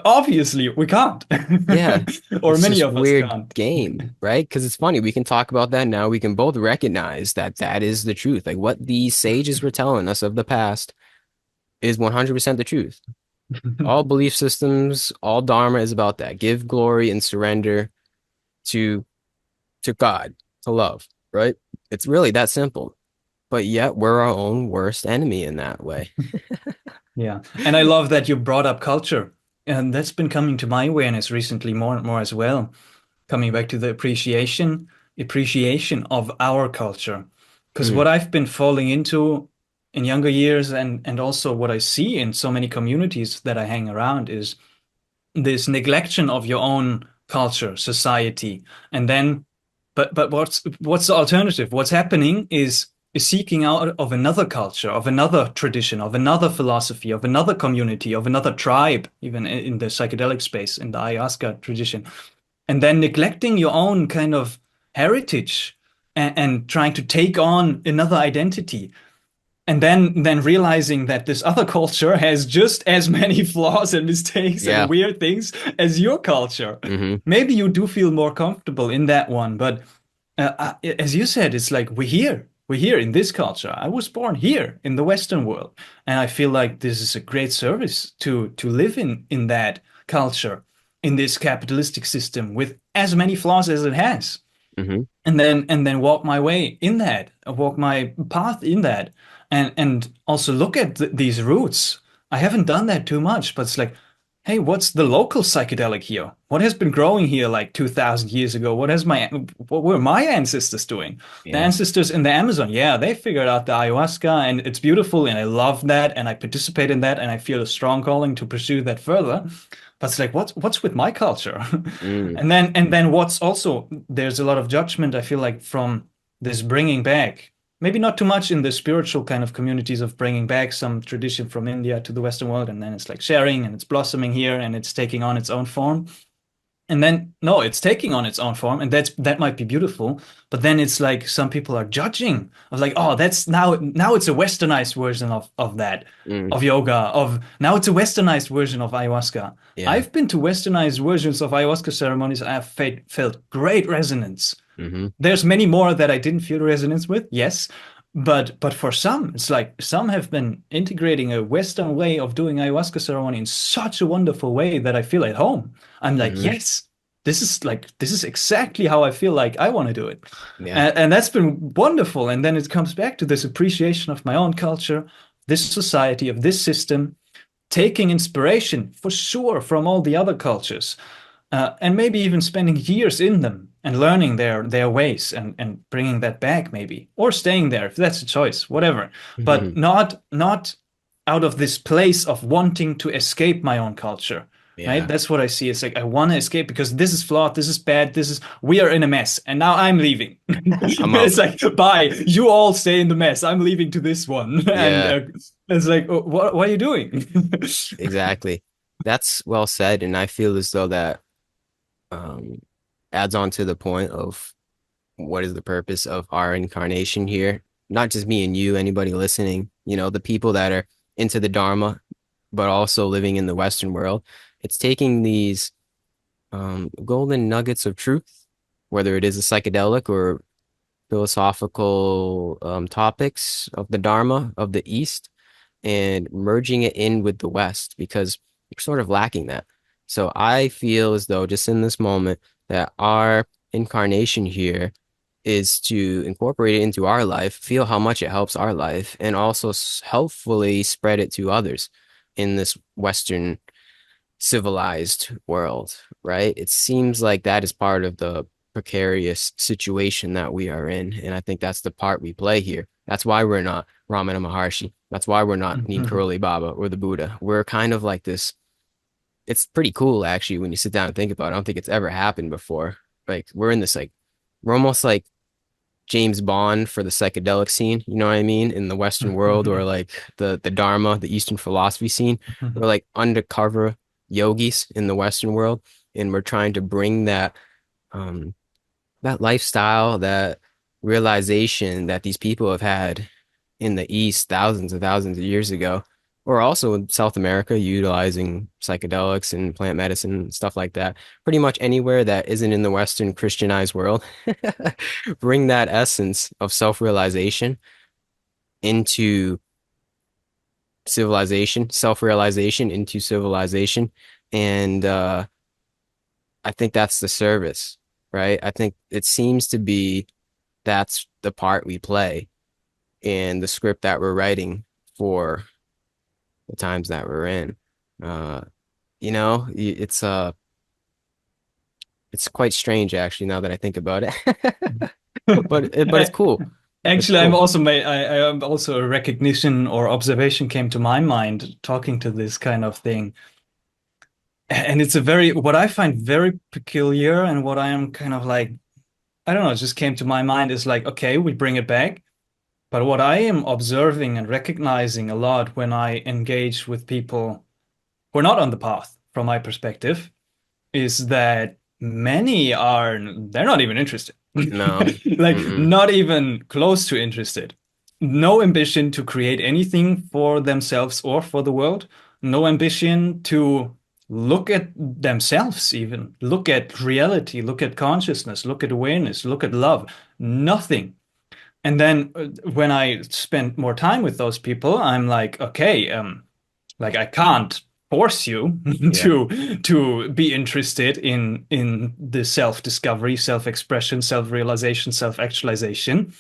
obviously we can't, Yeah. or It's many just of us weird can't. game, right? Because it's funny. We can talk about that now. We can both recognize that that is the truth. Like what these sages were telling us of the past is 100% the truth. All belief systems, all dharma is about that. Give glory and surrender to to God, to love, right? It's really that simple. But yet we're our own worst enemy in that way. Yeah. And I love that you brought up culture. And that's been coming to my awareness recently more and more as well. Coming back to the appreciation of our culture. Because Mm, what I've been falling into in younger years and also what I see in so many communities that I hang around is this neglection of your own culture, society, and then, but what's the alternative? What's happening is seeking out of another culture, of another tradition, of another philosophy, of another community, of another tribe, even in the psychedelic space, in the ayahuasca tradition, and then neglecting your own kind of heritage and trying to take on another identity and then realizing that this other culture has just as many flaws and mistakes and yeah. weird things as your culture. Hmm. Maybe you do feel more comfortable in that one, but as you said, it's like we're here in this culture. I was born here in the Western world, and I feel like this is a great service to live in that culture, in this capitalistic system with as many flaws as it has, Hmm. and then walk my way in that, walk my path in that, and also look at these roots. I haven't done that too much, but it's like, hey, what's the local psychedelic here? What has been growing here like 2,000 years ago? What were my ancestors doing? The Yeah. ancestors in the Amazon, yeah, they figured out the ayahuasca, and it's beautiful, and I love that, and I participate in that, and I feel a strong calling to pursue that further. But it's like, what's with my culture? Mm, And then what's also there's a lot of judgment I feel like from this bringing back, maybe not too much in the spiritual kind of communities of bringing back some tradition from India to the Western world, and then it's like sharing and it's blossoming here and it's taking on its own form. And then no, it's taking on its own form, and that might be beautiful. But then it's like some people are judging of like, oh, that's now it's a westernized version of that, mm, of yoga, of now it's a westernized version of ayahuasca. yeah. I've been to westernized versions of ayahuasca ceremonies, and I've felt great resonance. Hmm. There's many more that I didn't feel resonance with, yes. But for some, it's like some have been integrating a Western way of doing ayahuasca ceremony in such a wonderful way that I feel at home. I'm like, Hmm. yes, this is exactly how I feel like I want to do it. Yeah. And that's been wonderful. And then it comes back to this appreciation of my own culture, this society, of this system, taking inspiration for sure from all the other cultures, and maybe even spending years in them and learning their ways and bringing that back maybe, or staying there if that's a choice, whatever. But Hmm. not out of this place of wanting to escape my own culture. Right? Yeah. That's what I see. It's like I want to escape because this is flawed, this is bad, we are in a mess, and now I'm leaving. I'm out. It's like, bye, you all stay in the mess. I'm leaving to this one, and Yeah, it's like, oh, what are you doing? exactly. That's well said. And I feel as though that um, adds on to the point of what is the purpose of our incarnation here? Not just me and you, anybody listening, the people that are into the Dharma, but also living in the Western world. It's taking these golden nuggets of truth, whether it is a psychedelic or philosophical topics of the Dharma of the East, and merging it in with the West. Because we're sort of lacking that. So I feel as though just in this moment that our incarnation here is to incorporate it into our life, feel how much it helps our life, and also helpfully spread it to others in this Western civilized world, right? It seems like that is part of the precarious situation that we are in. And I think that's the part we play here. That's why we're not Ramana Maharshi. That's why we're not Mhm. Neem Baba or the Buddha. We're kind of like this. It's pretty cool actually when you sit down and think about it. I don't think it's ever happened before. Like we're in this like we're almost like James Bond for the psychedelic scene, you know what I mean, in the Western world, or like the Dharma, the Eastern philosophy scene. We're like undercover yogis in the Western world, and we're trying to bring um that lifestyle, that realization that these people have had in the East thousands and thousands of years ago, or also in South America, utilizing psychedelics and plant medicine and stuff like that. Pretty much anywhere that isn't in the Western Christianized world, bring that essence of self-realization into civilization, self-realization into civilization. And I think that's the service, right? I think it seems to be that's the part we play in the script that we're writing for the times that we're in. Uh, it's quite strange actually now that I think about it. But it's cool. It's Actually, cool. I am also a recognition or observation came to my mind talking to this kind of thing. And it's a very, what I find very peculiar and what I am kind of like, I don't know, it just came to my mind is like, okay, we bring it back. But what I am observing and recognizing a lot when I engage with people who are not on the path, from my perspective, is that many are, they're not even interested. No. Like, Mm-mm. not even close to interested. No ambition to create anything for themselves or for the world. No ambition to look at themselves, even look at reality, look at consciousness, look at awareness, look at love. Nothing. And then when I spend more time with those people, I'm like, okay, like I can't force you Yeah. to be interested in the self-discovery, self-expression, self-realization, self-actualization.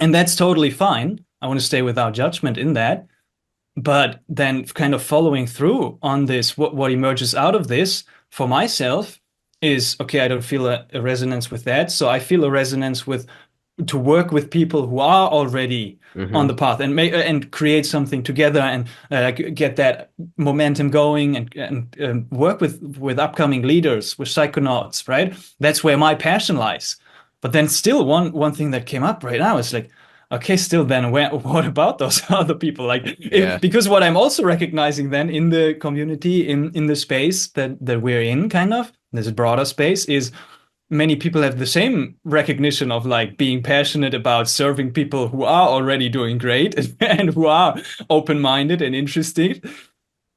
And that's totally fine. I want to stay without judgment in that. But then kind of following through on this, what emerges out of this for myself is okay, I don't feel a resonance with that. So I feel a resonance with to work with people who are already on Hmm. the path and make and create something together and get that momentum going and work with upcoming leaders, with psychonauts, right? That's where my passion lies. But then still one thing that came up right now is like, okay, still then what about those other people? Like Yeah. because what I'm also recognizing then in the community, in the space that we're in, kind of this broader space, is many people have the same recognition of like being passionate about serving people who are already doing great and who are open-minded and interested.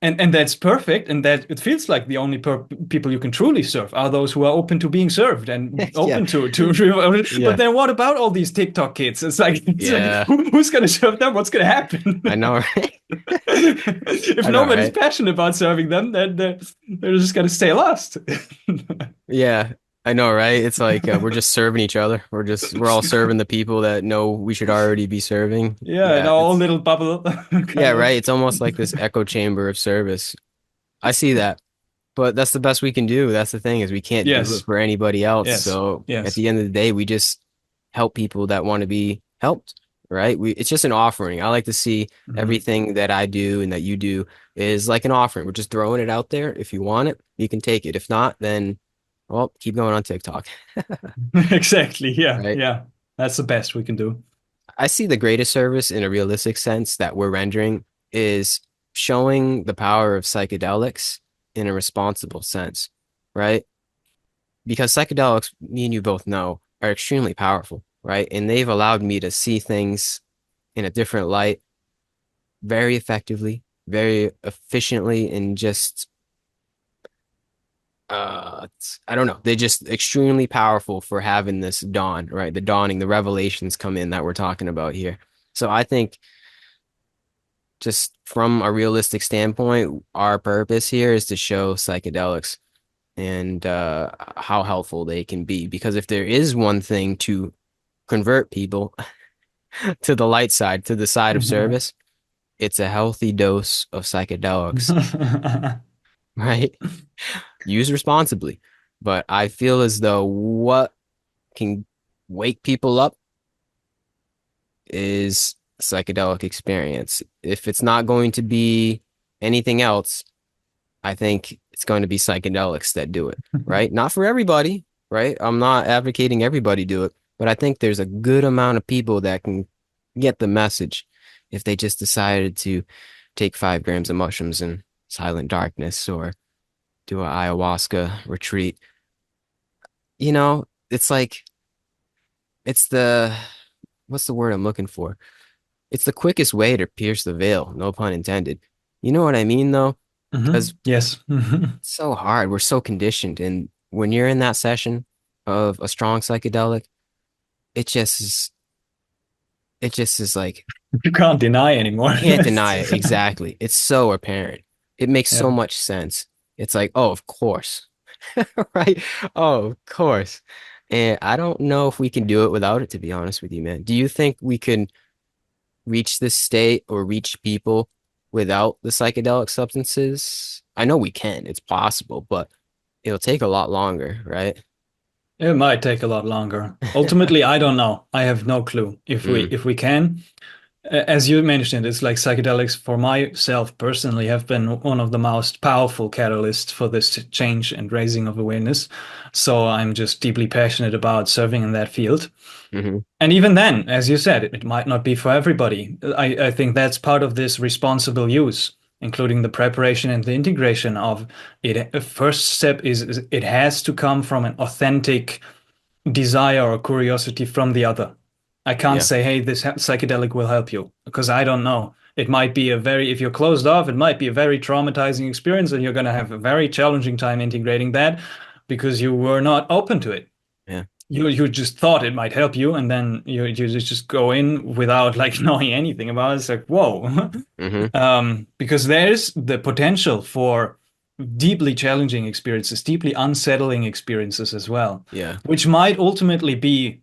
And that's perfect. And that it feels like the only people you can truly serve are those who are open to being served and Yeah. open to. But Yeah. then what about all these TikTok kids? It's like Yeah. who's going to serve them? What's going to happen? I know, right? If I know, nobody's right? passionate about serving them, then they're just going to stay lost. Yeah. I know, right? It's like we're just serving each other. We're all serving the people that know we should already be serving. Yeah, in Yeah, our own it's little bubble, yeah, kind of. right. It's almost like this echo chamber of service. I see that. But that's the best we can do. That's the thing is we can't do it Yes, for anybody else. yes, So at yes. the end of the day, we just help people that want to be helped, right? It's just an offering. I like to see Mhm. everything that I do and that you do is like an offering. We're just throwing it out there. If you want it, you can take it. If not, then well, keep going on TikTok, Exactly. Yeah, right? yeah. That's the best we can do. I see the greatest service in a realistic sense that we're rendering is showing the power of psychedelics in a responsible sense, right? Because psychedelics, me and you both know, are extremely powerful, right? And they've allowed me to see things in a different light very effectively, very efficiently, and just I don't know. They're just extremely powerful for having this dawn, right? The dawning, the revelations come in that we're talking about here. So I think just from a realistic standpoint, our purpose here is to show psychedelics and how helpful they can be. Because if there is one thing to convert people to the light side, to the side of service, it's a healthy dose of psychedelics, right? Use responsibly. But I feel as though what can wake people up is psychedelic experience. If it's not going to be anything else, I think it's going to be psychedelics that do it, right? Not for everybody, right? I'm not advocating everybody do it, but I think there's a good amount of people that can get the message if they just decided to take 5 grams of mushrooms in silent darkness or do an ayahuasca retreat. It's like it's the what's the word I'm looking for? It's the quickest way to pierce the veil, no pun intended. You know what I mean, though? Because Yes. it's so hard. We're so conditioned. And when you're in that session of a strong psychedelic, it just is, it just is like, You can't deny you anymore. can't deny it. Exactly. It's so apparent. It makes Yeah. so much sense. It's like, oh, of course. Right? Oh, of course. And I don't know if we can do it without it, to be honest with you, man. Do you think we can reach this state or reach people without the psychedelic substances? I know we can, it's possible, but it'll take a lot longer, right? It might take a lot longer. Ultimately, I don't know. I have no clue Mm, if we can. As you mentioned, it's like psychedelics for myself personally have been one of the most powerful catalysts for this change and raising of awareness. So I'm just deeply passionate about serving in that field. hmm And even then, as you said, it might not be for everybody. I think that's part of this responsible use, including the preparation and the integration of it. A first step is it has to come from an authentic desire or curiosity from the other. I can't Yeah. say, hey, this psychedelic will help you because I don't know. It might be if you're closed off, it might be a very traumatizing experience and you're going to have a very challenging time integrating that because you were not open to it. Yeah. You just thought it might help you, and then you just go in without like knowing anything about it. It's like, whoa. hmm Because there's the potential for deeply challenging experiences, deeply unsettling experiences as well, Yeah. which might ultimately be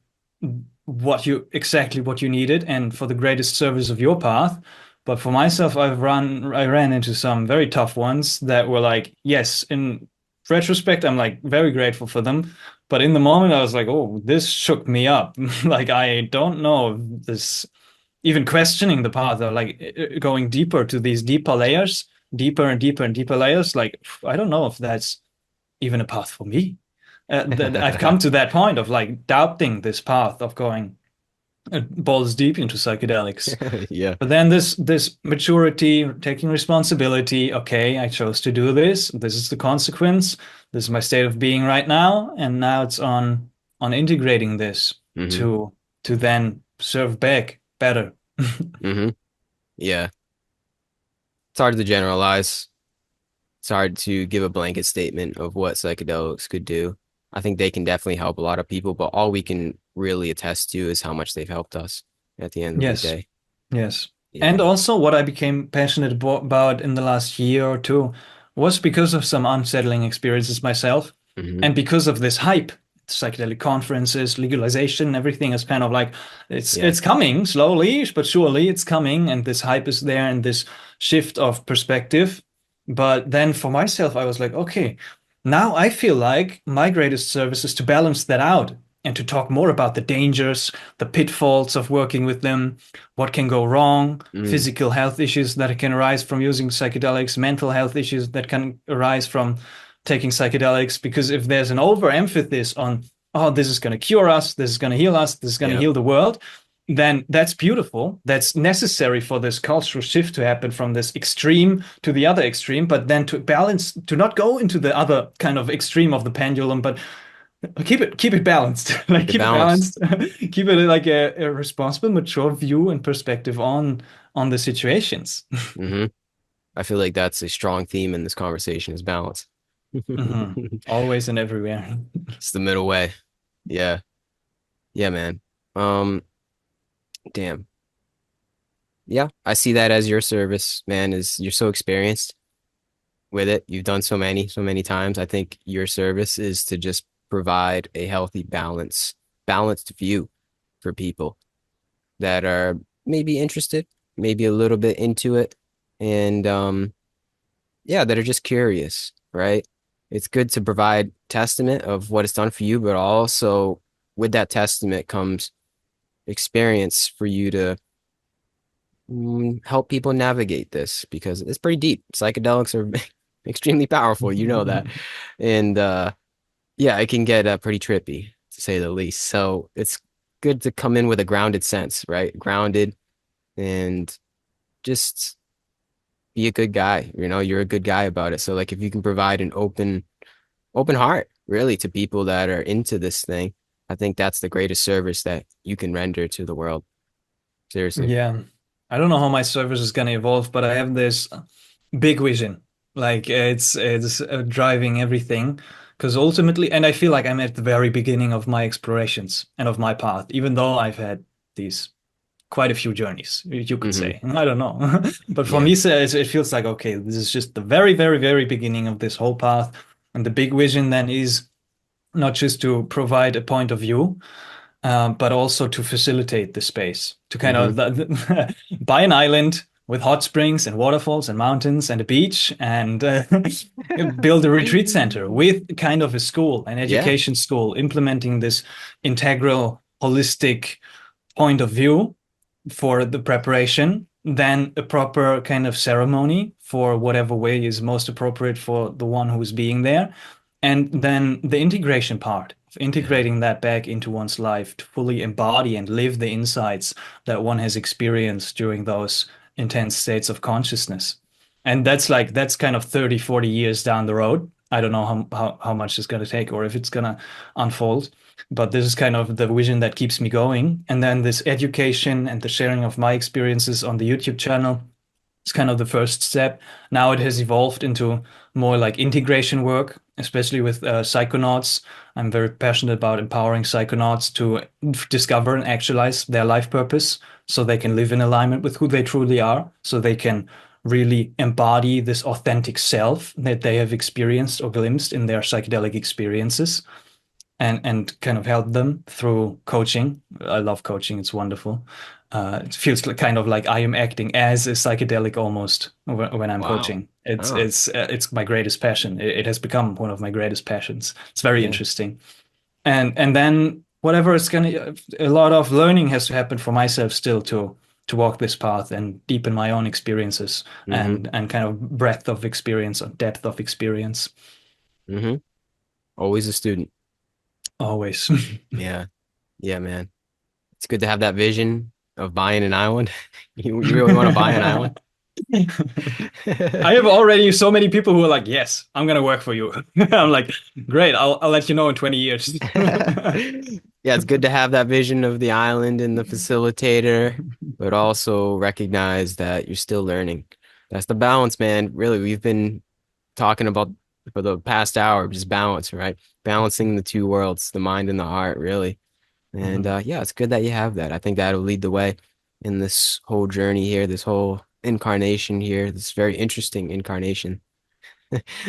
exactly what you needed and for the greatest service of your path. But for myself, I ran into some very tough ones that were like, yes, in retrospect, I'm like very grateful for them. But in the moment, I was like, oh, this shook me up. Like, I don't know if this even questioning the path or like going deeper to these deeper layers, deeper and deeper and deeper layers. Like, I don't know if that's even a path for me. I've come to that point of like doubting this path of going balls deep into psychedelics. Yeah. But then this maturity, taking responsibility. Okay, I chose to do this. This is the consequence. This is my state of being right now, and now it's on integrating this hmm to to then serve back better. hmm Yeah. It's hard to generalize. It's hard to give a blanket statement of what psychedelics could do. I think they can definitely help a lot of people, but all we can really attest to is how much they've helped us at the end of the Yes. day. Yes. And Yeah. also, what I became passionate about in the last year or two was because of some unsettling experiences myself, hmm and because of this hype, psychedelic conferences, legalization, everything is kind of like Yeah. it's coming slowly, but surely it's coming, and this hype is there, and this shift of perspective. But then for myself, I was like, okay, now I feel like my greatest service is to balance that out and to talk more about the dangers, the pitfalls of working with them, what can go wrong, Mm. physical health issues that can arise from using psychedelics, mental health issues that can arise from taking psychedelics. Because if there's an overemphasis on, oh, this is going to cure us, this is going to heal us, this is going to Yep. heal the world, then that's beautiful. That's necessary for this cultural shift to happen from this extreme to the other extreme, but then to balance, to not go into the other kind of extreme of the pendulum, but keep it balanced. Like Keep it keep it balanced. balanced. Keep it like a responsible, mature view and perspective on the situations. hmm I feel like that's a strong theme in this conversation is balance. Always and everywhere. It's the middle way. Yeah. Yeah, man. Um, damn. Yeah, I see that as your service, man, is you're so experienced with it. You've done so many times. I think your service is to just provide a healthy balanced view for people that are maybe interested, maybe a little bit into it, and yeah, that are just curious, right? It's good to provide testament of what it's done for you, but also with that testament comes experience for you to help people navigate this because it's pretty deep. Psychedelics are extremely powerful, you know that. And yeah, it can get pretty trippy to say the least. So it's good to come in with a grounded sense, right? Grounded and just be a good guy. You know, you're a good guy about it. So like if you can provide an open heart really to people that are into this thing, I think that's the greatest service that you can render to the world. Seriously. Yeah. I don't know how my service is gonna evolve, but I have this big vision. Like it's driving everything. Because ultimately, and I feel like I'm at the very beginning of my explorations and of my path, even though I've had these quite a few journeys, you could Hmm. say. I don't know. But for Yeah. me, it feels like, okay, this is just the very, very, very beginning of this whole path. And the big vision then is not just to provide a point of view, but also to facilitate the space, to kind Hmm. of buy an island with hot springs and waterfalls and mountains and a beach and build a retreat center with kind of a school, an Yeah. education school, implementing this integral, holistic point of view for the preparation, then a proper kind of ceremony for whatever way is most appropriate for the one who's being there, and then the integration part of Yeah. integrating that back into one's life to fully embody and live the insights that one has experienced during those intense states of consciousness. And that's kind of 30, 40 years down the road. I don't know how much it's going to take or if it's going to unfold, but this is kind of the vision that keeps me going. And then this education and the sharing of my experiences on the YouTube channel is kind of the first step. Now it has evolved into more like integration work, especially with psychonauts. I'm very passionate about empowering psychonauts to discover and actualize their life purpose so they can live in alignment with who they truly are, so they can really embody this authentic self that they have experienced or glimpsed in their psychedelic experiences and kind of help them through coaching. I love coaching; it's wonderful. It feels like, kind of like I am acting as a psychedelic almost when I'm Wow. coaching. It's Oh, it's it's my greatest passion. It has become one of my greatest passions. It's very yeah. interesting. And then whatever it's gonna, a lot of learning has to happen for myself still to walk this path and deepen my own experiences Hmm. and kind of breadth of experience or depth of experience. Hmm. Always a student. Always. Yeah. Yeah, man. It's good to have that vision of buying an island. You really want to buy an island? I have already so many people who are like, yes, I'm gonna work for you. I'm like, great, I'll let you know in 20 years. Yeah, it's good to have that vision of the island and the facilitator, but also recognize that you're still learning. That's the balance, man. Really, we've been talking about for the past hour, just balance, right? Balancing the two worlds, the mind and the heart, really. And Mhm. yeah, it's good that you have that. I think that'll lead the way in this whole journey here, this whole incarnation here, this very interesting incarnation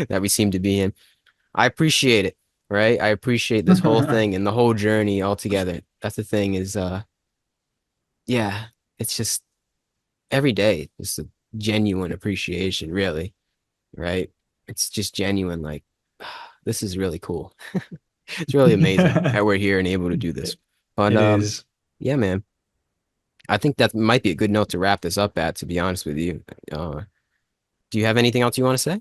that we seem to be in. I appreciate it, right? I appreciate this whole thing and the whole journey altogether. That's the thing is yeah, it's just every day, just a genuine appreciation, really, right? It's just genuine, like this is really cool. It's really amazing that we're here and able to do this. But It is. yeah, man. I think that might be a good note to wrap this up at, to be honest with you. Uh, do you have anything else you want to say?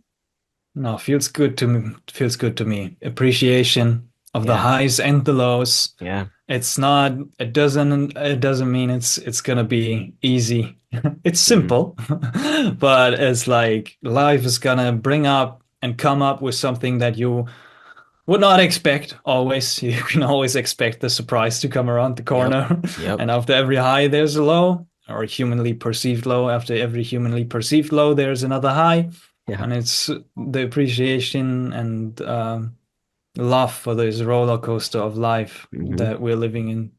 No, feels good to me. Feels good to me. Appreciation of the Yeah, highs and the lows. yeah. It's not, it doesn't mean it's gonna be easy. It's Hmm. simple, but it's like life is gonna bring up and come up with something that you would not expect always. You can always expect the surprise to come around the Yep, corner. yep. And after every high, there's a low, or a humanly perceived low. After every humanly perceived low, there's another high. Yeah. And it's the appreciation and love for this roller coaster of life Hmm. that we're living in.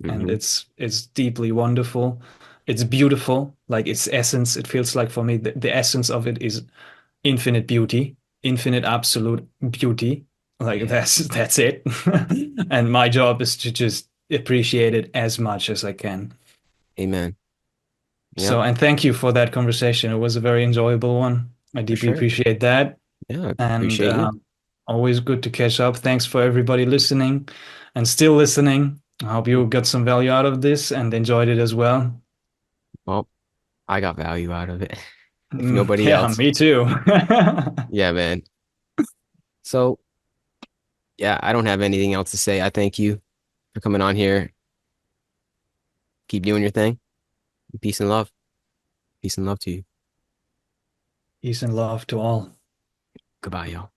And Hmm. it's deeply wonderful. It's beautiful, like its essence. It feels like for me, the essence of it is infinite beauty, infinite absolute beauty. Like Yeah. that's it. And my job is to just appreciate it as much as I can. Amen. Yep. So, and thank you for that conversation. It was a very enjoyable one. I For deeply sure. appreciate that. Yeah. I And appreciate you. always good to catch up. Thanks for everybody listening and still listening. I hope you got some value out of this and enjoyed it as well. Well, I got value out of it. If nobody Yeah, else. me too. Yeah, man. So, yeah, I don't have anything else to say. I thank you for coming on here. Keep doing your thing. Peace and love. Peace and love to you. Peace and love to all. Goodbye, y'all.